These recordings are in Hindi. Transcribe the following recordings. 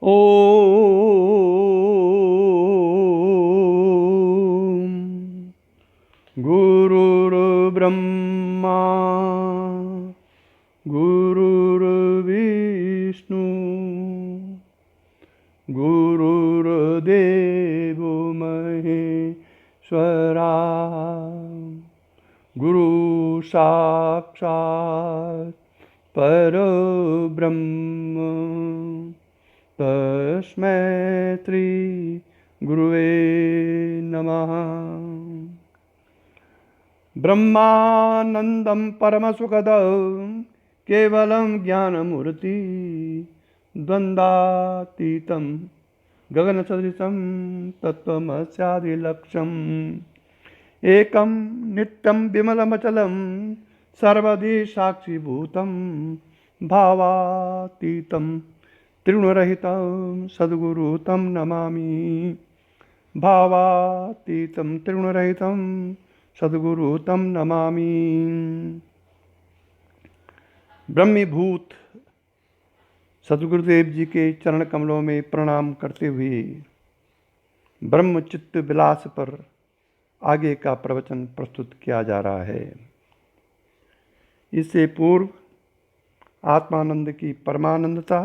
ॐ गुरुर्ब्रह्मा गुरुर्विष्णु गुरुर्देवो महेश्वरा गुरु साक्षात् परब्रह्म तस्मै श्री गुरुवे नमः। ब्रह्मानन्दं परमसुखदं केवलं ज्ञानमूर्ति द्वन्द्वातीतं गगनसदृशं तत्त्वमस्यादिलक्ष्यम् एकं नित्यं विमलमचलं सर्वदि साक्षीभूतं भावातीतं त्रिगुणरहितं सद्गुरु तं नमामि। भावातीतं त्रिगुणरहितं सद्गुरु तं नमामि। ब्रह्मीभूत सद्गुरुदेव जी के चरण कमलों में प्रणाम करते हुए ब्रह्मचित्त विलास पर आगे का प्रवचन प्रस्तुत किया जा रहा है। इससे पूर्व आत्मानंद की परमानंदता,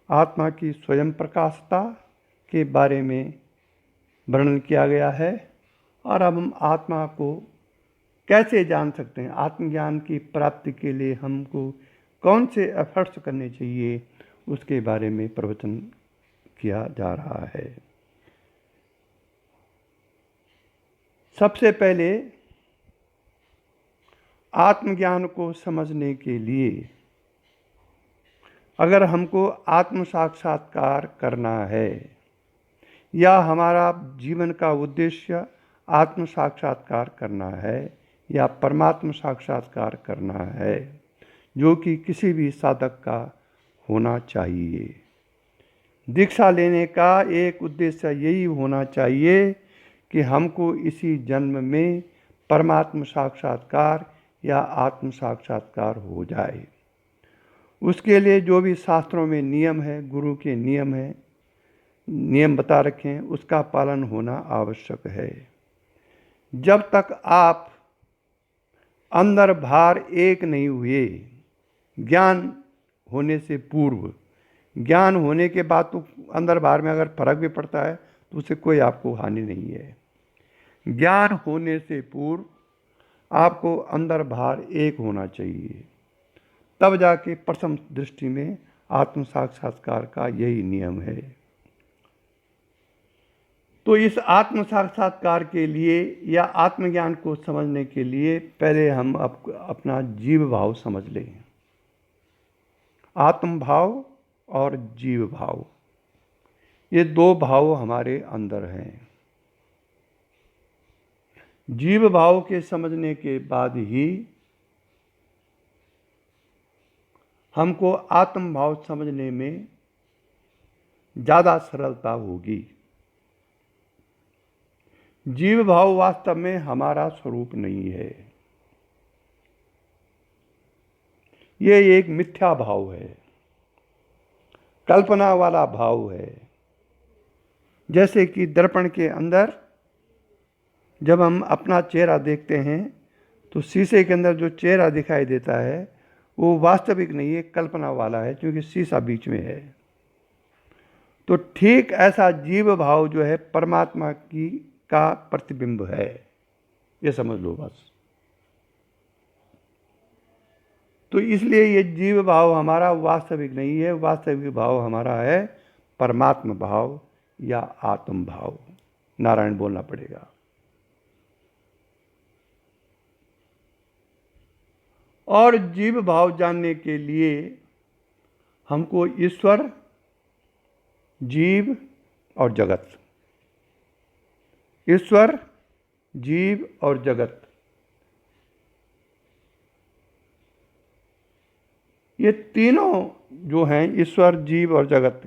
आत्मा की स्वयं प्रकाशता के बारे में वर्णन किया गया है और अब हम आत्मा को कैसे जान सकते हैं, आत्मज्ञान की प्राप्ति के लिए हमको कौन से एफर्ट्स करने चाहिए, उसके बारे में प्रवचन किया जा रहा है। सबसे पहले आत्मज्ञान को समझने के लिए अगर हमको आत्म साक्षात्कार करना है या हमारा जीवन का उद्देश्य आत्म साक्षात्कार करना है या परमात्म साक्षात्कार करना है, जो कि किसी भी साधक का होना चाहिए। दीक्षा लेने का एक उद्देश्य यही होना चाहिए कि हमको इसी जन्म में परमात्म साक्षात्कार या आत्म साक्षात्कार हो जाए। उसके लिए जो भी शास्त्रों में नियम है, गुरु के नियम है, नियम बता रखे हैं, उसका पालन होना आवश्यक है। जब तक आप अंदर बाहर एक नहीं हुए, ज्ञान होने से पूर्व, ज्ञान होने के बाद तो अंदर बाहर में अगर फर्क भी पड़ता है तो उससे कोई आपको हानि नहीं है। ज्ञान होने से पूर्व आपको अंदर बाहर एक होना चाहिए, तब जाके प्रथम दृष्टि में आत्म साक्षात्कार का यही नियम है। तो इस आत्म साक्षात्कार के लिए या आत्मज्ञान को समझने के लिए पहले हम अपना जीव भाव समझ लें। आत्म भाव और जीव भाव, ये दो भाव हमारे अंदर हैं। जीव भाव के समझने के बाद ही हमको आत्म भाव समझने में ज़्यादा सरलता होगी। जीव भाव वास्तव में हमारा स्वरूप नहीं है, ये एक मिथ्या भाव है, कल्पना वाला भाव है। जैसे कि दर्पण के अंदर जब हम अपना चेहरा देखते हैं तो शीशे के अंदर जो चेहरा दिखाई देता है वो वास्तविक नहीं है, कल्पना वाला है, क्योंकि शीशा बीच में है। तो ठीक ऐसा जीव भाव जो है परमात्मा की का प्रतिबिंब है, ये समझ लो बस। तो इसलिए ये जीव भाव हमारा वास्तविक नहीं है, वास्तविक भाव हमारा है परमात्म भाव या आत्म भाव। नारायण बोलना पड़ेगा। और जीव भाव जानने के लिए हमको ईश्वर, जीव और जगत, ईश्वर, जीव और जगत, ये तीनों जो हैं, ईश्वर, जीव और जगत,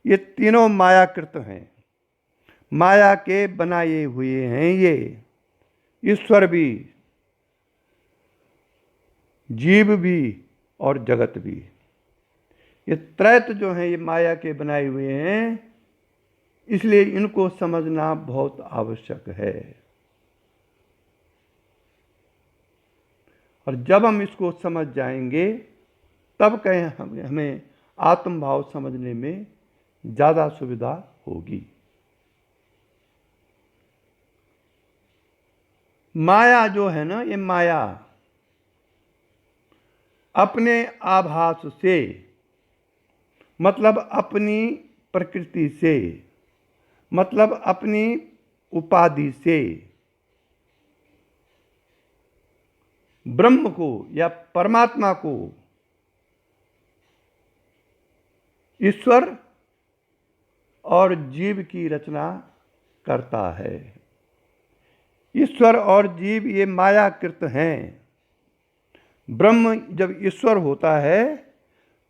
ये तीनों मायाकृत हैं, माया के बनाए हुए हैं। ये ईश्वर भी, जीव भी और जगत भी, ये त्रैत जो हैं ये माया के बनाए हुए हैं, इसलिए इनको समझना बहुत आवश्यक है। और जब हम इसको समझ जाएंगे तब कहीं हमें आत्म भाव समझने में ज़्यादा सुविधा होगी। माया जो है ना, ये माया अपने आभास से, मतलब अपनी प्रकृति से, मतलब अपनी उपाधि से ब्रह्म को या परमात्मा को ईश्वर और जीव की रचना करता है। ईश्वर और जीव ये मायाकृत हैं। ब्रह्म जब ईश्वर होता है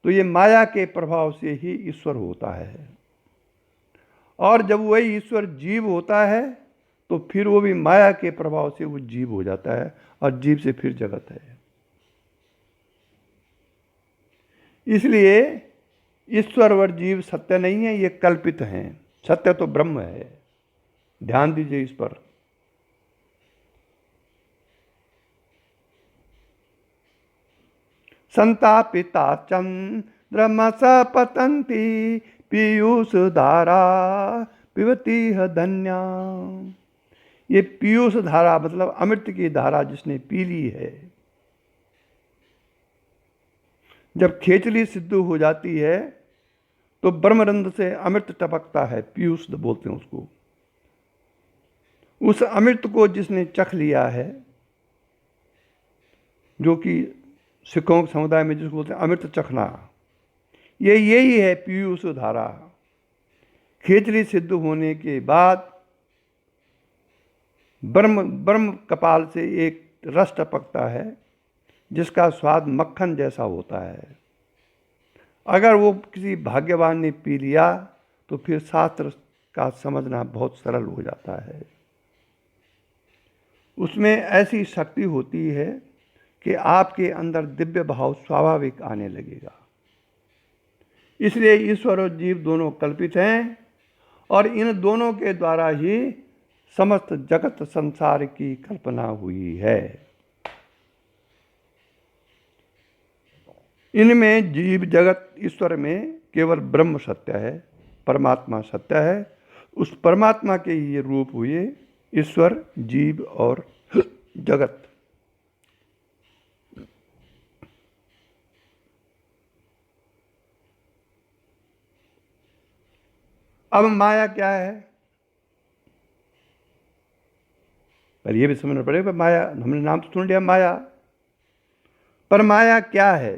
तो ये माया के प्रभाव से ही ईश्वर होता है, और जब वही ईश्वर जीव होता है तो फिर वो भी माया के प्रभाव से वो जीव हो जाता है, और जीव से फिर जगत है। इसलिए ईश्वर और जीव सत्य नहीं है, ये कल्पित हैं। सत्य तो ब्रह्म है। ध्यान दीजिए इस पर। संतापिता चंद्रमस पतंती पीयूष धारा पिबती है धन्या। ये पीयूष धारा मतलब अमृत की धारा जिसने पी ली है, जब खेचली सिद्ध हो जाती है तो ब्रह्मरंध्र से अमृत टपकता है, पीयूष बोलते हैं उसको। उस अमृत को जिसने चख लिया है, जो कि सिखों के समुदाय में जिसको बोलते हैं अमृत चखना, यही है पीयूष धारा। खेचली सिद्ध होने के बाद ब्रह्म कपाल से एक रस टपकता है जिसका स्वाद मक्खन जैसा होता है। अगर वो किसी भाग्यवान ने पी लिया तो फिर शास्त्र का समझना बहुत सरल हो जाता है। उसमें ऐसी शक्ति होती है कि आपके अंदर दिव्य भाव स्वाभाविक आने लगेगा। इसलिए ईश्वर और जीव दोनों कल्पित हैं, और इन दोनों के द्वारा ही समस्त जगत संसार की कल्पना हुई है। इनमें जीव जगत ईश्वर में केवल ब्रह्म सत्य है, परमात्मा सत्य है। उस परमात्मा के ये रूप हुए ईश्वर, जीव और जगत। अब माया क्या है, पर ये भी समझना पड़ेगा। माया, हमने नाम तो सुन लिया माया, पर माया क्या है?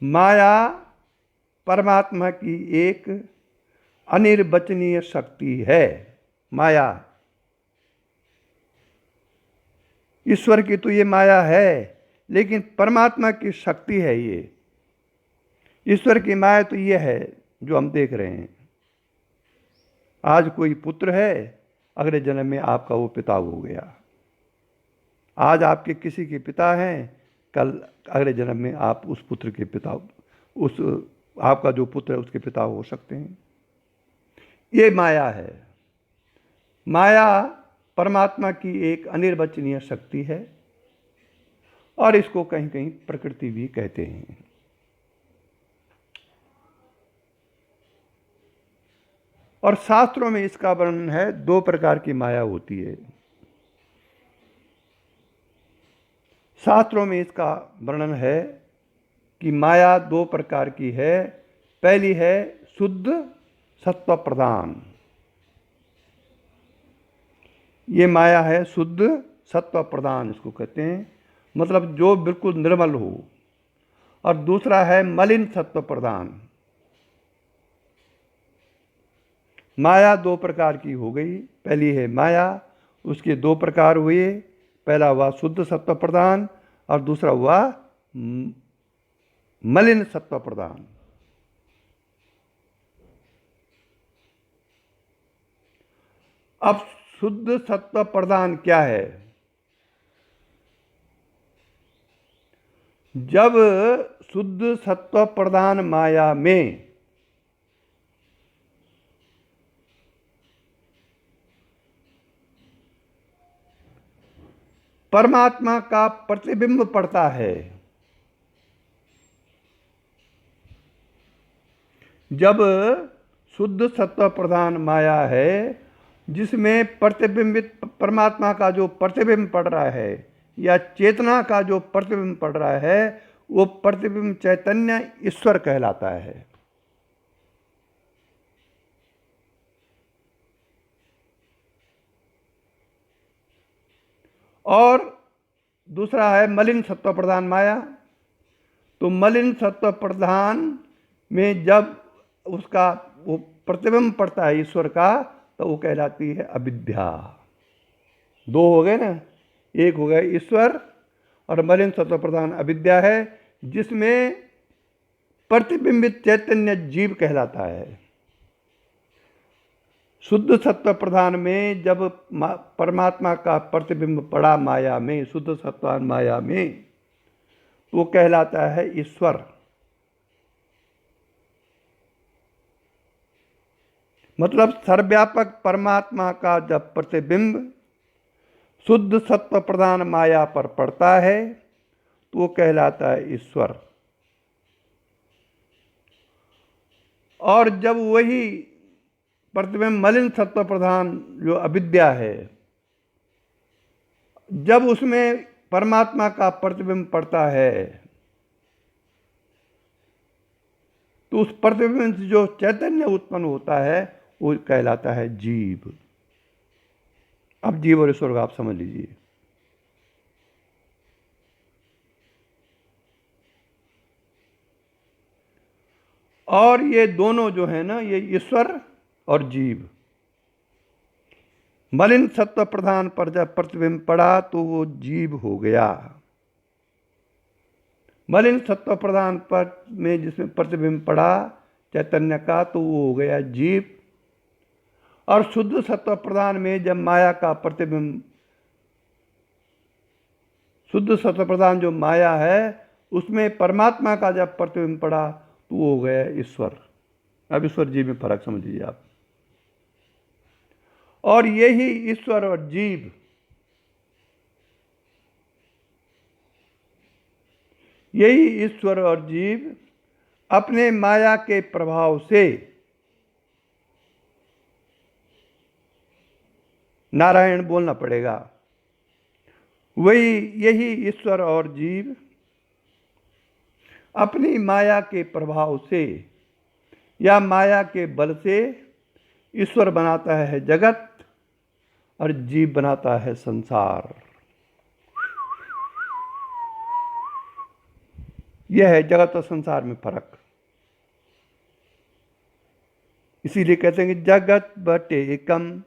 माया परमात्मा की एक अनिर्वचनीय शक्ति है। माया ईश्वर की तो ये माया है, लेकिन परमात्मा की शक्ति है ये। ईश्वर की माया तो ये है जो हम देख रहे हैं। आज कोई पुत्र है, अगले जन्म में आपका वो पिता हो गया। आज आपके किसी के पिता हैं, कल अगले जन्म में आप उस पुत्र के पिता, उस आपका जो पुत्र है उसके पिता हो सकते हैं। ये माया है। माया परमात्मा की एक अनिर्वचनीय शक्ति है, और इसको कहीं कहीं प्रकृति भी कहते हैं। और शास्त्रों में इसका वर्णन है, दो प्रकार की माया होती है। शास्त्रों में इसका वर्णन है कि माया दो प्रकार की है। पहली है शुद्ध सत्व प्रधान। ये माया है शुद्ध सत्व प्रधान, इसको कहते हैं, मतलब जो बिल्कुल निर्मल हो। और दूसरा है मलिन सत्व प्रधान। माया दो प्रकार की हो गई। पहली है माया, उसके दो प्रकार हुए। पहला हुआ शुद्ध सत्व प्रधान, और दूसरा हुआ मलिन सत्व प्रधान। अब शुद्ध सत्व प्रधान क्या है? जब शुद्ध सत्व प्रधान माया में परमात्मा का प्रतिबिंब पड़ता है, जब शुद्ध सत्व प्रधान माया है जिसमें प्रतिबिंबित परमात्मा का जो प्रतिबिंब पड़ रहा है या चेतना का जो प्रतिबिंब पड़ रहा है, वो प्रतिबिंब चैतन्य ईश्वर कहलाता है। और दूसरा है मलिन सत्व प्रधान माया। तो मलिन सत्व प्रधान में जब उसका वो प्रतिबिंब पड़ता है ईश्वर का, तो वो कहलाती है अविद्या। दो हो गए ना, एक हो गया ईश्वर और मलिन सत्व प्रधान अविद्या है, जिसमें प्रतिबिंबित चैतन्य जीव कहलाता है। शुद्ध सत्व प्रधान में जब परमात्मा का प्रतिबिंब पड़ा माया में, शुद्ध सत्व माया में, तो वो कहलाता है ईश्वर। मतलब सर्वव्यापक परमात्मा का जब प्रतिबिंब शुद्ध सत्व प्रधान माया पर पड़ता है तो वो कहलाता है ईश्वर। और जब वही प्रतिबिंब मलिन सत्व प्रधान जो अविद्या है, जब उसमें परमात्मा का प्रतिबिंब पड़ता है तो उस प्रतिबिंब से जो चैतन्य उत्पन्न होता है वो कहलाता है जीव। अब जीव और ईश्वर को आप समझ लीजिए। और ये दोनों जो है ना, ये ईश्वर और जीव, मलिन सत्व प्रधान पर जब प्रतिबिंब पड़ा तो वो जीव हो गया। मलिन सत्व प्रधान पर में जिसमें प्रतिबिंब पड़ा चैतन्य का, तो वो हो गया जीव। और शुद्ध सत्व प्रधान में जब माया का प्रतिबिंब, शुद्ध सत्व प्रधान जो माया है उसमें परमात्मा का जब प्रतिबिंब पड़ा तो वो हो गया ईश्वर। अब ईश्वर जीव में फर्क समझ लीजिए आप। और यही ईश्वर और जीव अपने माया के प्रभाव से नारायण बोलना पड़ेगा, यही ईश्वर और जीव अपनी माया के प्रभाव से या माया के बल से ईश्वर बनाता है जगत और जीव बनाता है संसार। यह है जगत और संसार में फर्क। इसीलिए कहते हैं कि जगत बटेकम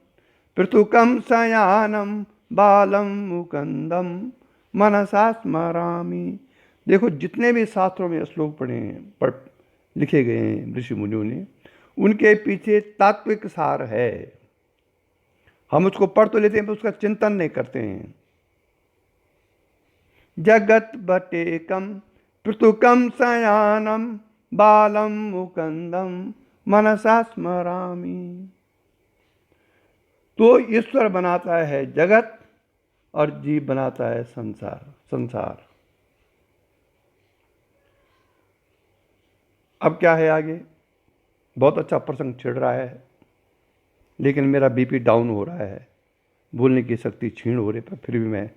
पृथुकम शयानम बालम मुकंदम मनसा स्मरामि। देखो जितने भी शास्त्रों में श्लोक लिखे गए हैं ऋषि मुनियों ने, उनके पीछे तात्विक सार है। हम उसको पढ़ तो लेते हैं पर उसका चिंतन नहीं करते हैं। जगत बटेकम पृथुकम शयानम बालम मुकंदम मनसा स्मरामि। तो ईश्वर बनाता है जगत और जीव बनाता है संसार। अब क्या है आगे? बहुत अच्छा प्रसंग छिड़ रहा है, लेकिन मेरा बीपी डाउन हो रहा है, बोलने की शक्ति क्षीण हो रही, पर फिर भी मैं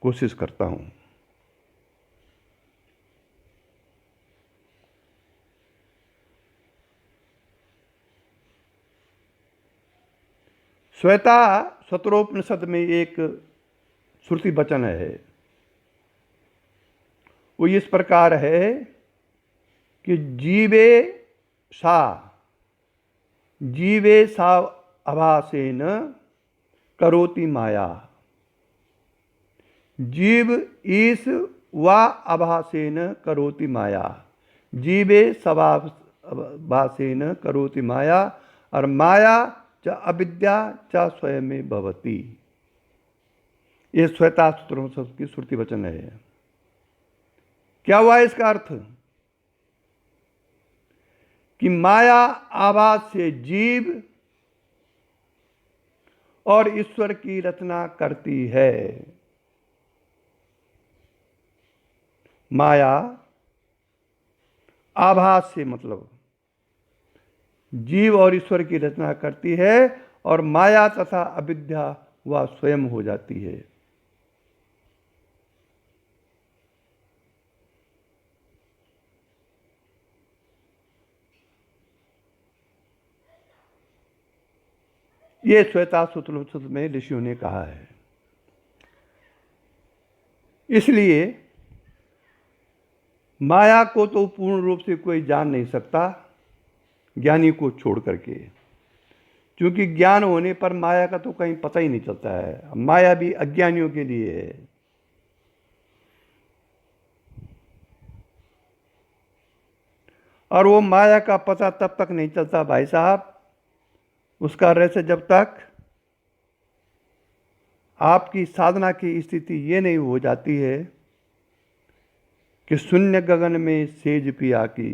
कोशिश करता हूँ। श्वेता स्वतरोपनिषद में एक श्रुति वचन है, वो इस प्रकार है कि जीवे सा आभासेन करोति माया। जीव ईश वा आभासेन करोति माया। जीवे सवाभासेन करोति माया। और माया च अविद्या च स्वयं में भवति। ये श्वेता सूत्रों की श्रुति वचन है। क्या हुआ इसका अर्थ? कि माया आभास से जीव और ईश्वर की रचना करती है। माया आभास से मतलब जीव और ईश्वर की रचना करती है, और माया तथा अविद्या वह स्वयं हो जाती है। ये श्वेता सूत्र में ऋषियों ने कहा है। इसलिए माया को तो पूर्ण रूप से कोई जान नहीं सकता ज्ञानी को छोड़ करके, क्योंकि ज्ञान होने पर माया का तो कहीं पता ही नहीं चलता है। माया भी अज्ञानियों के लिए है। और वो माया का पता तब तक नहीं चलता भाई साहब, उसका रहस्य जब तक आपकी साधना की स्थिति ये नहीं हो जाती है कि शून्य गगन में सेज पिया की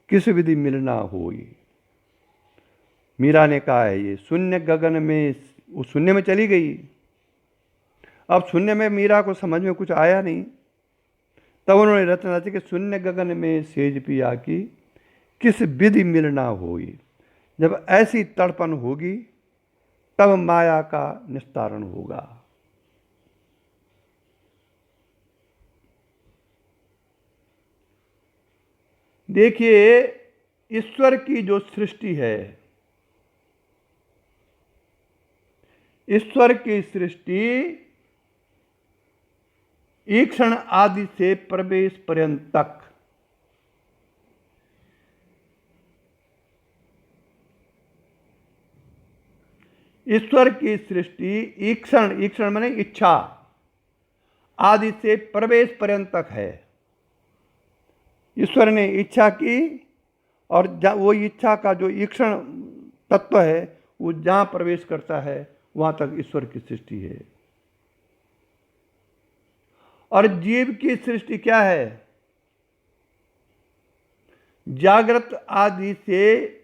किस विधि मिलना होई। मीरा ने कहा है ये शून्य गगन में, वो शून्य में चली गई। अब शून्य में मीरा को समझ में कुछ आया नहीं, तब उन्होंने रचना थी कि शून्य गगन में सेज पिया की किस विधि मिलना होई। जब ऐसी तड़पन होगी तब माया का निस्तारण होगा। देखिए, ईश्वर की जो सृष्टि है, ईश्वर की सृष्टि ईक्षण आदि से प्रवेश पर्यंत तक ईश्वर की सृष्टि ईक्षण, ईक्षण माने इच्छा, आदि से प्रवेश पर्यंत तक है। ईश्वर ने इच्छा की और वो इच्छा का जो ईक्षण तत्व है वो जहां प्रवेश करता है वहां तक ईश्वर की सृष्टि है। और जीव की सृष्टि क्या है? जागृत आदि से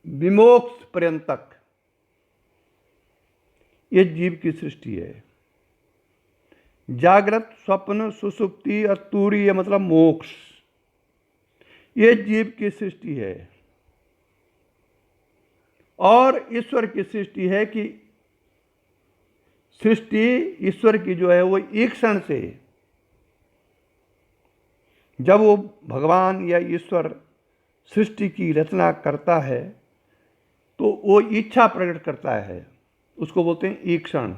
विमोक्ष पर्यंत तक ये जीव की सृष्टि है। जागृत, स्वप्न, सुसुप्ति और तुरीय मतलब मोक्ष, ये जीव की सृष्टि है। और ईश्वर की सृष्टि है कि सृष्टि ईश्वर की जो है वो ईक्षण से, जब वो भगवान या ईश्वर सृष्टि की रचना करता है तो वो इच्छा प्रकट करता है, उसको बोलते हैं ईक्षण।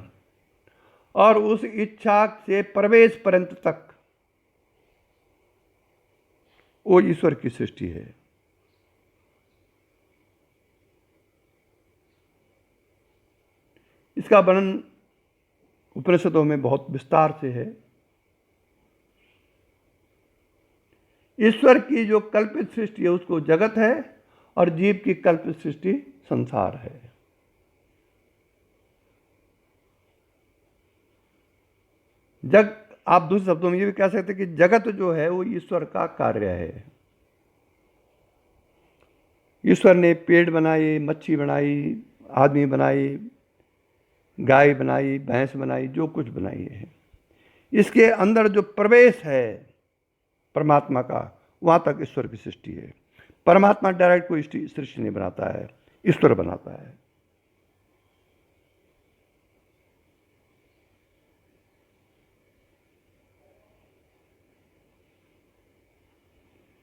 और उस इच्छा से प्रवेश पर्यंत तक वो ईश्वर की सृष्टि है। इसका वर्णन उपनिषदों में बहुत विस्तार से है। ईश्वर की जो कल्पित सृष्टि है उसको जगत है, और जीव की कल्पित सृष्टि संसार है। आप दूसरे शब्दों में ये भी कह सकते हैं कि जगत जो है वो ईश्वर का कार्य है। ईश्वर ने पेड़ बनाए, मच्छी बनाई, आदमी बनाई, गाय बनाई, भैंस बनाई, जो कुछ बनाई है, इसके अंदर जो प्रवेश है परमात्मा का, वहां तक ईश्वर की सृष्टि है। परमात्मा डायरेक्ट कोई सृष्टि नहीं बनाता है, ईश्वर बनाता है।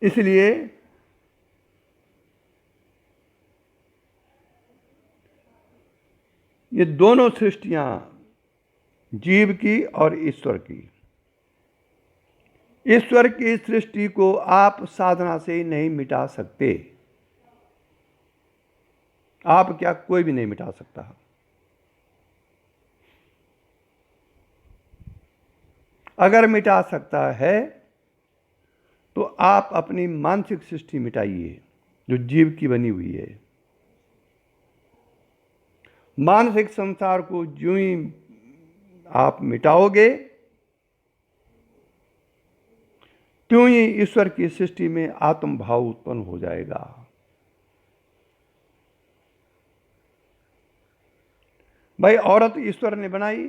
इसलिए ये दोनों सृष्टियां, जीव की और ईश्वर की, ईश्वर की सृष्टि को आप साधना से नहीं मिटा सकते। आप क्या, कोई भी नहीं मिटा सकता। अगर मिटा सकता है तो आप अपनी मानसिक सृष्टि मिटाइए जो जीव की बनी हुई है। मानसिक संसार को जो ही आप मिटाओगे त्यों ही ईश्वर की सृष्टि में आत्म भाव उत्पन्न हो जाएगा। भाई औरत ईश्वर ने बनाई,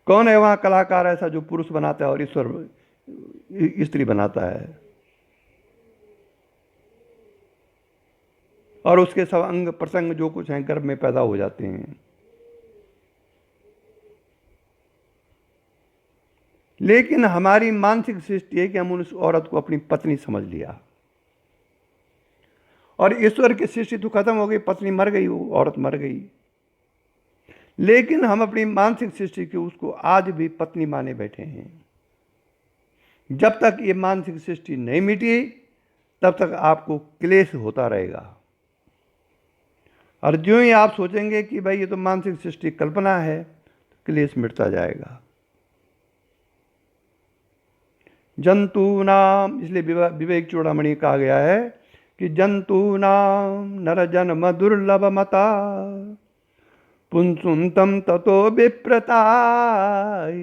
कौन है वहां कलाकार ऐसा जो पुरुष बनाता है और ईश्वर स्त्री बनाता है? और उसके सब अंग प्रसंग जो कुछ हैं गर्भ में पैदा हो जाते हैं। लेकिन हमारी मानसिक सृष्टि है कि हम उस औरत को अपनी पत्नी समझ लिया, और ईश्वर की सृष्टि तो खत्म हो गई, पत्नी मर गई, वो औरत मर गई। लेकिन हम अपनी मानसिक सृष्टि की उसको आज भी पत्नी माने बैठे हैं। जब तक ये मानसिक सृष्टि नहीं मिटी तब तक आपको क्लेश होता रहेगा। और जो ही आप सोचेंगे कि भाई ये तो मानसिक सृष्टि कल्पना है, तो क्लेश मिटता जाएगा। जंतु नाम, इसलिए विवेक चूड़ामणि कहा गया है कि जंतु नाम नर जन्म दुर्लभ मता पुंसुंतम ततो विप्रताय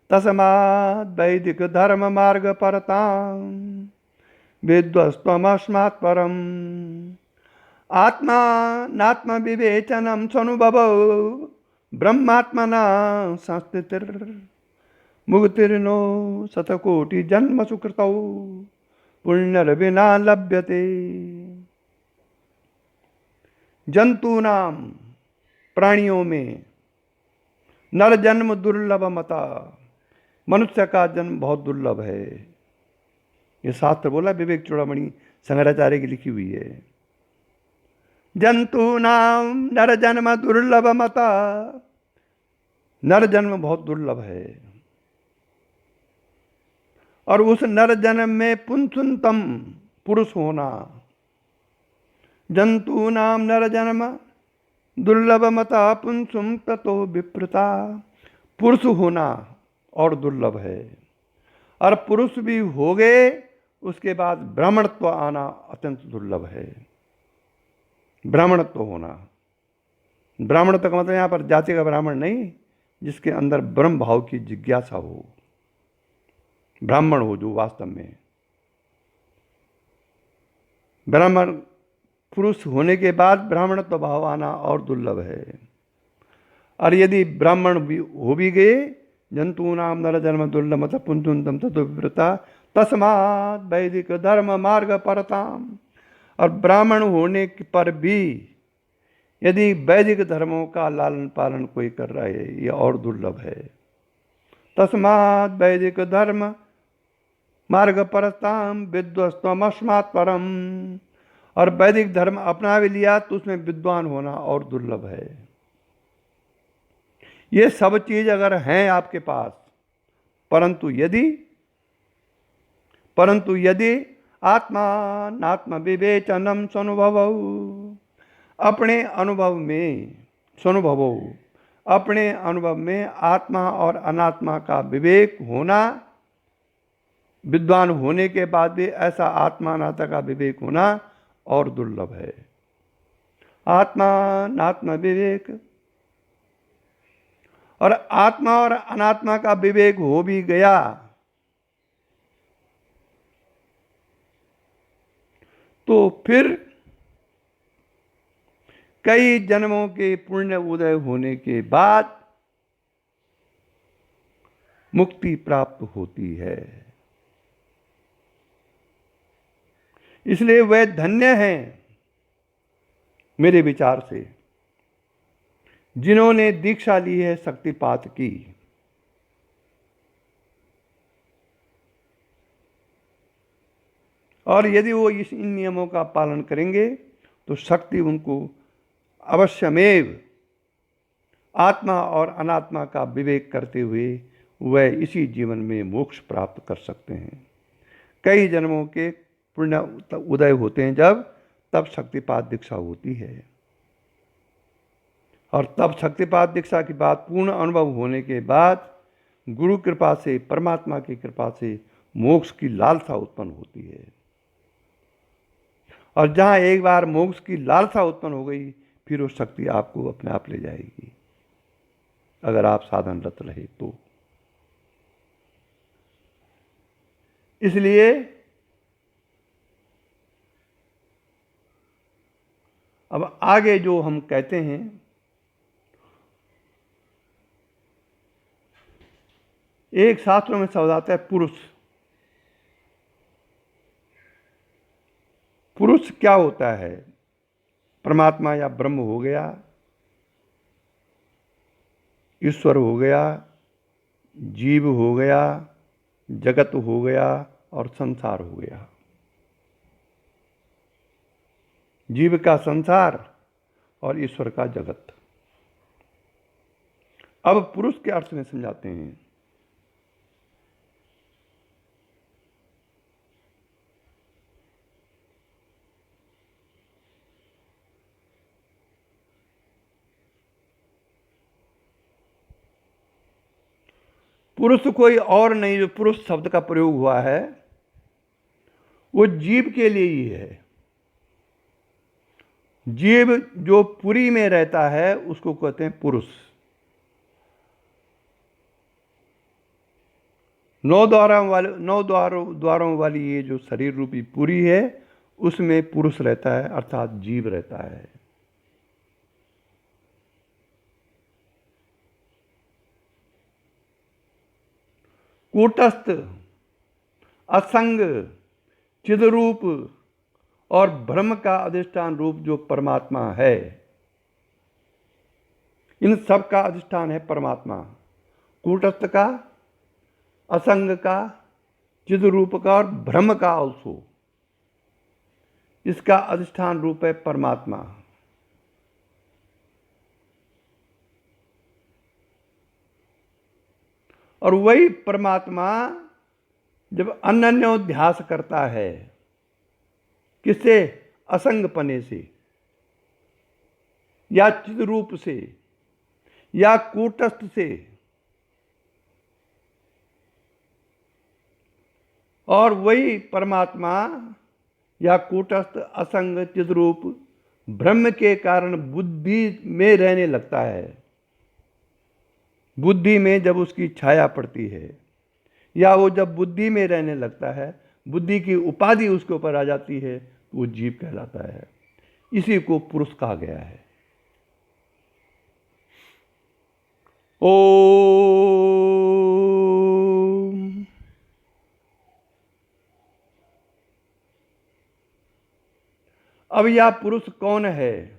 तस्माद् वैदिक धर्म मार्ग परताम विद्वस्त्वमस्मात् परम आत्मा नात्म विवेचनम स्वनुभवो ब्रह्मात्मना संस्थितिर मुक्तिर्नो शतकोटि जन्म सुकृतौ पुण्यर्विना लभ्यते। जंतु नाम, प्राणियों में, नर जन्म दुर्लभ मता, मनुष्य का जन्म बहुत दुर्लभ है। ये शास्त्र बोला, विवेक चूड़ामणि शंकराचार्य की लिखी हुई है। जंतु नाम नर जन्म दुर्लभ मता, नर जन्म बहुत दुर्लभ है। और उस नर जन्म में पुंसुंतम, पुरुष होना, जंतु नाम नर जन्म दुर्लभ मता पुंसुम ततो विप्रता, पुरुष होना और दुर्लभ है। और पुरुष भी हो गए उसके बाद ब्राह्मणत्व आना अत्यंत दुर्लभ है। ब्राह्मणत्व होना, ब्राह्मणत्व का मतलब यहाँ पर जाति का ब्राह्मण नहीं, जिसके अंदर ब्रह्म भाव की जिज्ञासा हो, ब्राह्मण हो जो वास्तव में ब्राह्मण। पुरुष होने के बाद ब्राह्मणत्व भाव आना और दुर्लभ है। और यदि ब्राह्मण भी हो भी गए, जंतु नाम नर जन्म दुर्लभ मत पुंतुंतम ततो विप्रता तस्मात् वैदिक धर्म मार्ग परताम, और ब्राह्मण होने पर भी यदि वैदिक धर्मों का लालन पालन कोई कर रहा है, ये और दुर्लभ है। तस्मात् वैदिक धर्म मार्ग परताम विद्वस्त्वमस्मात् परम, और वैदिक धर्म अपना भी लिया तो उसमें विद्वान होना और दुर्लभ है। ये सब चीज अगर हैं आपके पास, परंतु यदि आत्मा नात्म विवेचनम स्वनुभव, अपने अनुभव में आत्मा और अनात्मा का विवेक होना, विद्वान होने के बाद भी ऐसा आत्मा अनात्मा का विवेक होना और दुर्लभ है। आत्मा नात्म विवेक, और आत्मा और अनात्मा का विवेक हो भी गया तो फिर कई जन्मों के पुण्य उदय होने के बाद मुक्ति प्राप्त होती है। इसलिए वे धन्य हैं मेरे विचार से जिन्होंने दीक्षा ली है शक्तिपात की। और यदि वो इन नियमों का पालन करेंगे तो शक्ति उनको अवश्यमेव आत्मा और अनात्मा का विवेक करते हुए वह इसी जीवन में मोक्ष प्राप्त कर सकते हैं। कई जन्मों के पुण्य उदय होते हैं तब शक्तिपात दीक्षा होती है। और तब शक्तिपात दीक्षा की बात पूर्ण अनुभव होने के बाद गुरु कृपा से, परमात्मा की कृपा से मोक्ष की लालसा उत्पन्न होती है। और जहाँ एक बार मोक्ष की लालसा उत्पन्न हो गई, फिर वो शक्ति आपको अपने आप ले जाएगी, अगर आप साधनरत रहे तो। इसलिए अब आगे जो हम कहते हैं, एक शास्त्रों में शब्द आता है पुरुष। पुरुष क्या होता है? परमात्मा या ब्रह्म हो गया, ईश्वर हो गया, जीव हो गया, जगत हो गया और संसार हो गया। जीव का संसार और ईश्वर का जगत। अब पुरुष के अर्थ में समझाते हैं। पुरुष कोई और नहीं, जो पुरुष शब्द का प्रयोग हुआ है वो जीव के लिए ही है। जीव जो पुरी में रहता है उसको कहते हैं पुरुष। 9 द्वारों वाली ये जो शरीर रूपी पुरी है उसमें पुरुष रहता है, अर्थात जीव रहता है। कूटस्थ, असंग, चिद्रूप और ब्रह्म का अधिष्ठान रूप जो परमात्मा है, इन सब का अधिष्ठान है परमात्मा। कूटस्थ का, असंग का, चिद्रूप का और ब्रह्म का also, इसका अधिष्ठान रूप है परमात्मा। और वही परमात्मा जब अनन्योध्यास करता है, किससे? असंग पने से या चिद्रूप से या कूटस्थ से, और वही परमात्मा या कूटस्थ, असंग, चिद्रूप ब्रह्म के कारण बुद्धि में रहने लगता है। बुद्धि में जब उसकी छाया पड़ती है या वो जब बुद्धि में रहने लगता है, बुद्धि की उपाधि उसके ऊपर आ जाती है, वो जीव कहलाता है। इसी को पुरुष कहा गया है। ओम। अब यह पुरुष कौन है,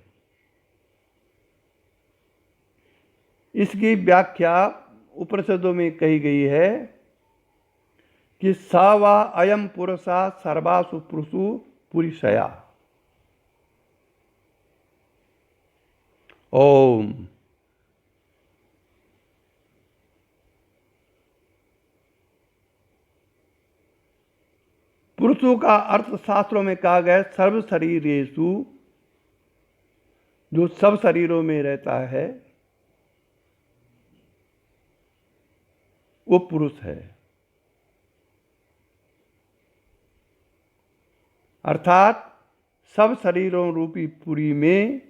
इसकी व्याख्या उपनिषदों में कही गई है कि स वा अयम पुरुषा सर्वासु पुरुषु पुरुषया। ओम। पुरुषों का अर्थ शास्त्रों में कहा गया सर्व शरीरेषु, जो सब शरीरों में रहता है वो पुरुष है। अर्थात सब शरीरों रूपी पुरी में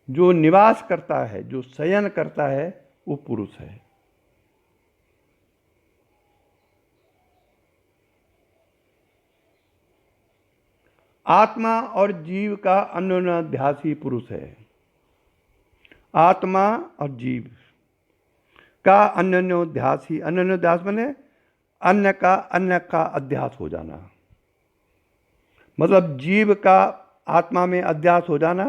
जो निवास करता है, जो शयन करता है, वो पुरुष है। आत्मा और जीव का अन्योन्याध्यास ही पुरुष है। आत्मा और जीव का अन्योन्याध्यास ही, अन्योन्याध्यास माने अन्य का अध्यास हो जाना, मतलब जीव का आत्मा में अध्यास हो जाना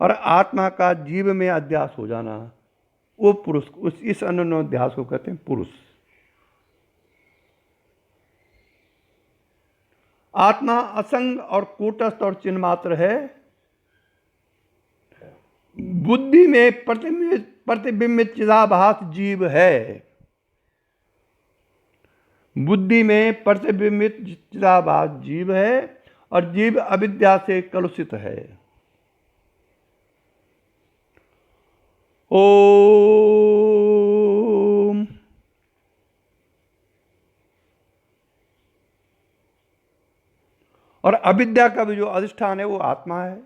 और आत्मा का जीव में अध्यास हो जाना, वो पुरुष, इस अन्योन्याध्यास को कहते हैं पुरुष। आत्मा असंग और कूटस्थ और चिन्मात्र है। बुद्धि में प्रतिबिंबित चिदाभास जीव है। बुद्धि में प्रतिबिंबित चिदाभास जीव है और जीव अविद्या से कलुषित है। ओम। और अविद्या का भी जो अधिष्ठान है वो आत्मा है।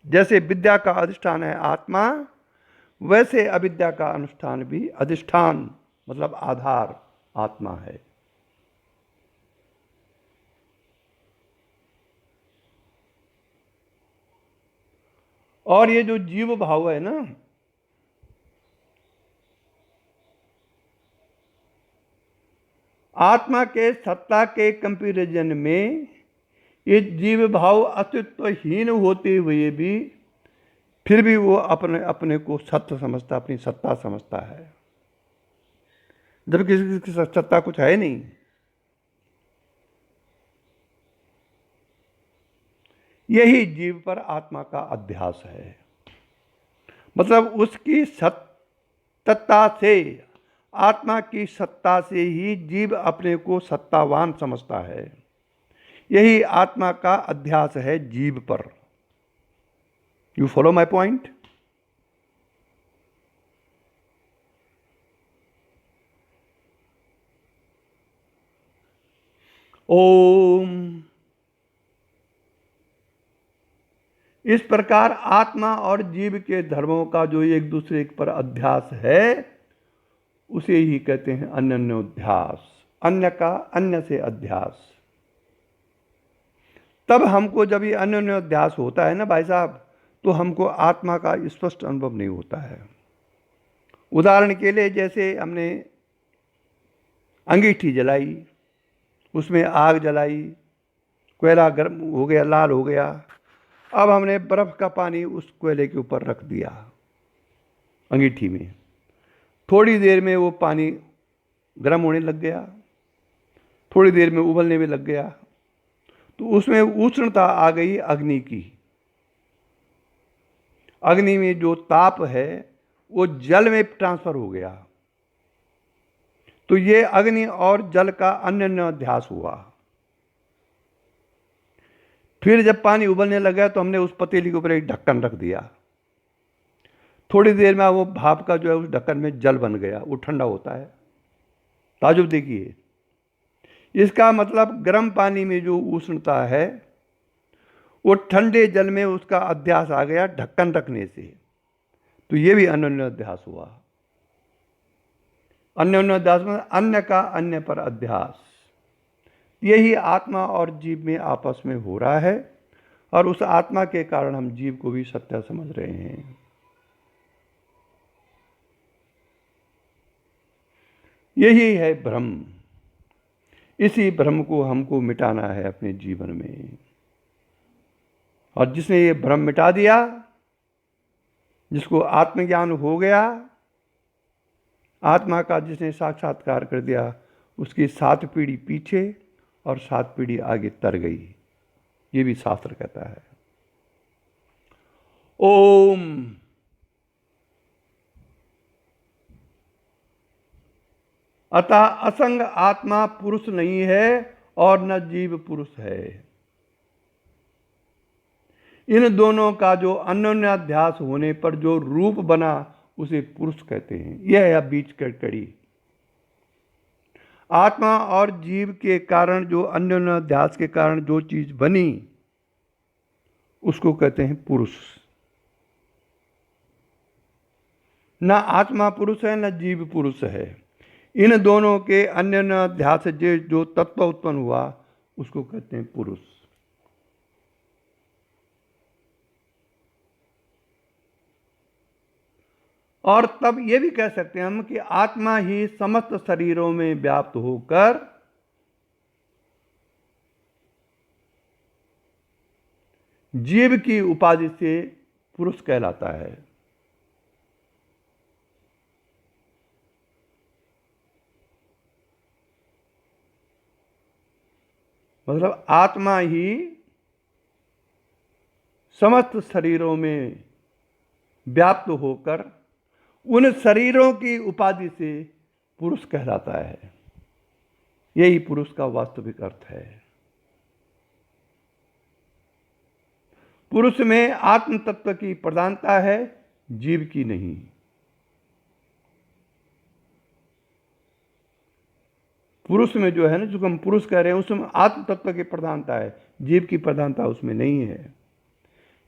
जैसे विद्या का अधिष्ठान है आत्मा, वैसे अविद्या का अनुष्ठान भी, अधिष्ठान मतलब आधार, आत्मा है। और ये जो जीव भाव है ना, आत्मा के सत्ता के कंपैरिजन में ये जीव भाव अस्तित्वहीन होते हुए भी फिर भी वो अपने अपने को सत्य समझता, अपनी सत्ता समझता है, जबकि किसी की सत्ता कुछ है नहीं। यही जीव पर आत्मा का अध्यास है। मतलब उसकी सत्ता से, आत्मा की सत्ता से ही जीव अपने को सत्तावान समझता है। यही आत्मा का अध्यास है जीव पर। You follow my point? Om. इस प्रकार आत्मा और जीव के धर्मों का जो एक दूसरे पर अध्यास है, उसे ही कहते हैं अन्योन्याध्यास। अन्य का अन्य से अध्यास। तब हमको जब ये अन्योन्याध्यास होता है ना भाई साहब, तो हमको आत्मा का स्पष्ट अनुभव नहीं होता है। उदाहरण के लिए, जैसे हमने अंगीठी जलाई, उसमें आग जलाई, कोयला गर्म हो गया, लाल हो गया। अब हमने बर्फ का पानी उस कोयले के ऊपर रख दिया अंगीठी में। थोड़ी देर में वो पानी गर्म होने लग गया, थोड़ी देर में उबलने में लग गया, तो उसमें उष्णता आ गई अग्नि की। अग्नि में जो ताप है वो जल में ट्रांसफर हो गया। तो ये अग्नि और जल का अन्योन्याध्यास हुआ। फिर जब पानी उबलने लगा तो हमने उस पतीली के ऊपर एक ढक्कन रख दिया। थोड़ी देर में वो भाप का जो है उस ढक्कन में जल बन गया, वो ठंडा होता है। ताजुब देखिए, इसका मतलब गर्म पानी में जो उष्णता है वो ठंडे जल में उसका अध्यास आ गया ढक्कन रखने से। तो ये भी अन्योन्याध्यास हुआ। अन्योन्याध्यास में अन्य का अन्य पर अध्यास। यही आत्मा और जीव में आपस में हो रहा है, और उस आत्मा के कारण हम जीव को भी सत्य समझ रहे हैं। यही है भ्रम। इसी भ्रम को हमको मिटाना है अपने जीवन में। और जिसने ये भ्रम मिटा दिया, जिसको आत्मज्ञान हो गया, आत्मा का जिसने साक्षात्कार कर दिया, उसकी 7 पीढ़ी पीछे और 7 पीढ़ी आगे तर गई। ये भी शास्त्र कहता है। ओम। अतः असंग आत्मा पुरुष नहीं है और न जीव पुरुष है। इन दोनों का जो अन्योन्याध्यास होने पर जो रूप बना, उसे पुरुष कहते हैं। यह है बीच की कड़ी। आत्मा और जीव के कारण, जो अन्योन्याध्यास के कारण जो चीज बनी, उसको कहते हैं पुरुष। न आत्मा पुरुष है, न जीव पुरुष है। इन दोनों के अन्योन्याध्यास से जो तत्व उत्पन्न हुआ, उसको कहते हैं पुरुष। और तब ये भी कह सकते हैं हम कि आत्मा ही समस्त शरीरों में व्याप्त होकर जीव की उपाधि से पुरुष कहलाता है। मतलब आत्मा ही समस्त शरीरों में व्याप्त होकर उन शरीरों की उपाधि से पुरुष कहलाता है। यही पुरुष का वास्तविक अर्थ है। पुरुष में आत्म तत्व की प्रधानता है, जीव की नहीं। पुरुष में जो है ना, जो हम पुरुष कह रहे हैं, उसमें आत्म तत्व की प्रधानता है, जीव की प्रधानता उसमें नहीं है।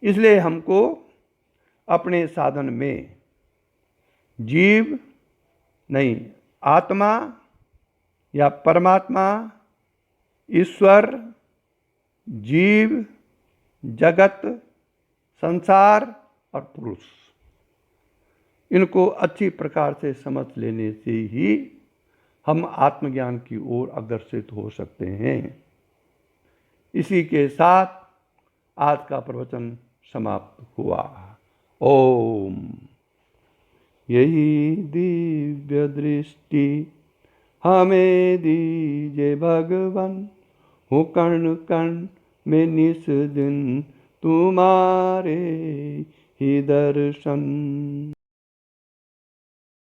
इसलिए हमको अपने साधन में जीव नहीं, आत्मा या परमात्मा, ईश्वर, जीव, जगत, संसार और पुरुष, इनको अच्छी प्रकार से समझ लेने से ही हम आत्मज्ञान की ओर अग्रसित हो सकते हैं। इसी के साथ आज का प्रवचन समाप्त हुआ। ओम। यही दिव्य दृष्टि हमें दीजिए भगवान, हो कण कण में निस दिन तुम्हारे ही दर्शन।